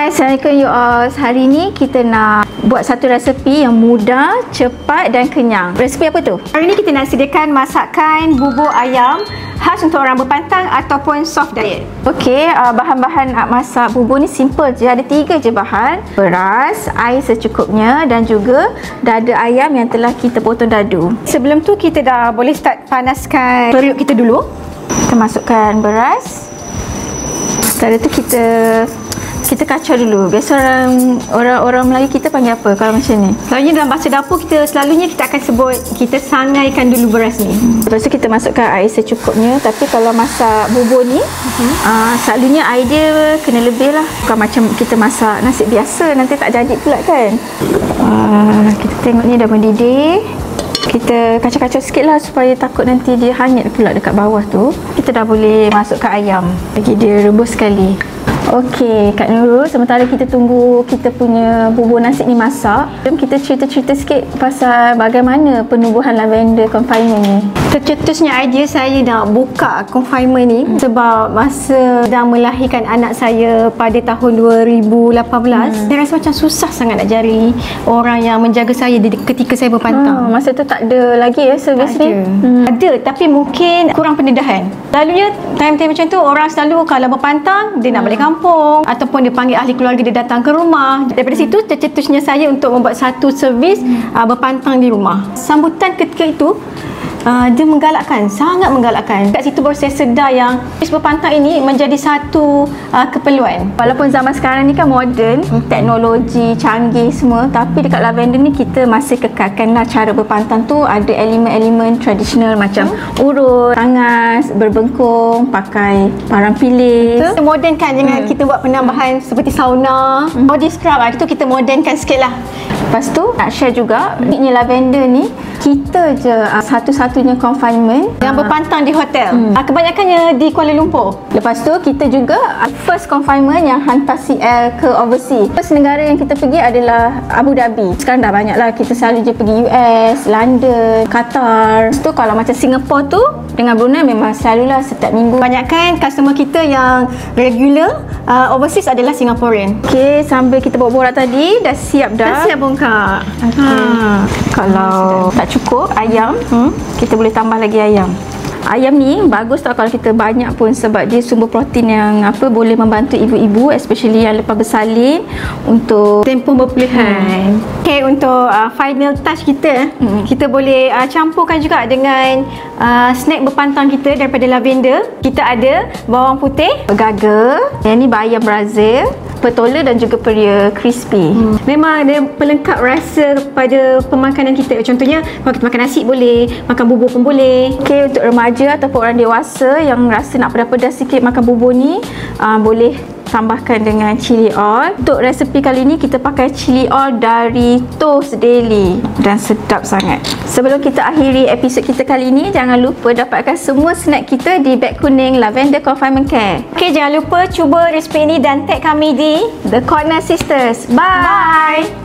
Hai, Assalamualaikum you all. Hari ni kita nak buat satu resepi yang mudah, cepat dan kenyang. Resepi apa tu? Hari ni kita nak sediakan masakan bubur ayam khas untuk orang berpantang ataupun soft diet. Okey, bahan-bahan nak masak bubur ni simple je. Ada 3 je bahan. Beras, air secukupnya dan juga dada ayam yang telah kita potong dadu. Sebelum tu kita dah boleh start panaskan periuk kita dulu. Kita masukkan beras. Setelah tu kita kacau dulu. Biasa orang Melayu kita panggil apa kalau macam ni? Selalunya dalam bahasa dapur kita akan sebut kita sangaikan dulu beras ni. Lepas tu kita masukkan air secukupnya. Tapi kalau masak bubur ni selalunya air dia kena lebih lah. Bukan macam kita masak nasi biasa, nanti tak jadi pula kan. Kita tengok ni dah mendidih. Kita kacau-kacau sikit lah supaya takut nanti dia hanyut pula dekat bawah tu. Kita dah boleh masukkan ayam. Bagi dia rebus sekali. Okey, Kak Nurul, sementara kita tunggu kita punya bubur nasi ni masak, jom kita cerita-cerita sikit pasal bagaimana penubuhan lavender confinement ni. Tercetusnya idea saya nak buka confinement ni sebab masa sedang melahirkan anak saya pada tahun 2018, saya rasa macam susah sangat nak cari orang yang menjaga saya ketika saya berpantang. Masa tu tak ada lagi ya servis ni? Ada, tapi mungkin kurang pendedahan. Selalunya time-time macam tu orang selalu kalau berpantang dia nak balik kampung ataupun dia panggil ahli keluarga dia datang ke rumah. Daripada situ tercetusnya saya untuk membuat satu servis berpantang di rumah. Sambutan ketika itu dia menggalakkan, sangat menggalakkan. Kat situ baru saya sedar yang berpantang ini menjadi satu keperluan. Walaupun zaman sekarang ni kan moden, teknologi canggih semua, tapi dekat lavender ni kita masih kekalkanlah cara berpantang tu ada elemen-elemen tradisional macam urut, tangas, berbengkung, pakai parang pilih. Moden kan, jangan kita buat penambahan seperti sauna, body scrub lah, itu kita modenkan sikit lah. Lepas tu nak share juga ni lavender ni kita je satu-satunya confinement yang berpantang di hotel. Kebanyakannya di Kuala Lumpur. Lepas tu kita juga first confinement yang hantar CL ke overseas. First negara yang kita pergi adalah Abu Dhabi. Sekarang dah banyak lah, kita selalu je pergi US, London, Qatar. Lepas tu kalau macam Singapore tu dengan Brunei memang selalulah setiap minggu. Kebanyakan customer kita yang regular overseas adalah Singaporean. Okey, sambil kita borak tadi dah siap dah. Dah siap pun Kak. Kalau tak cukup ayam, kita boleh tambah lagi ayam. Ayam ni bagus tau kalau kita banyak pun sebab dia sumber protein yang boleh membantu ibu-ibu especially yang lepas bersalin untuk tempoh berpeluhan. Okay, untuk final touch kita, kita boleh campurkan juga dengan snack berpantang kita daripada lavender. Kita ada bawang putih, gaga, yang ni bayam Brazil, petola dan juga peria crispy. Memang dia pelengkap rasa pada pemakanan kita. Contohnya kalau kita makan nasi boleh, makan bubur pun boleh. Okay, untuk remaja ataupun orang dewasa yang rasa nak pedas-pedas sikit makan bubur ni, boleh tambahkan dengan chili oil. Untuk resepi kali ni kita pakai chili oil dari Toast Daily dan sedap sangat. Sebelum kita akhiri episod kita kali ni, jangan lupa dapatkan semua snack kita di beg kuning Lavender Confinement Care. Okay, jangan lupa cuba resepi ini dan tag kami di The Corner Sisters. Bye!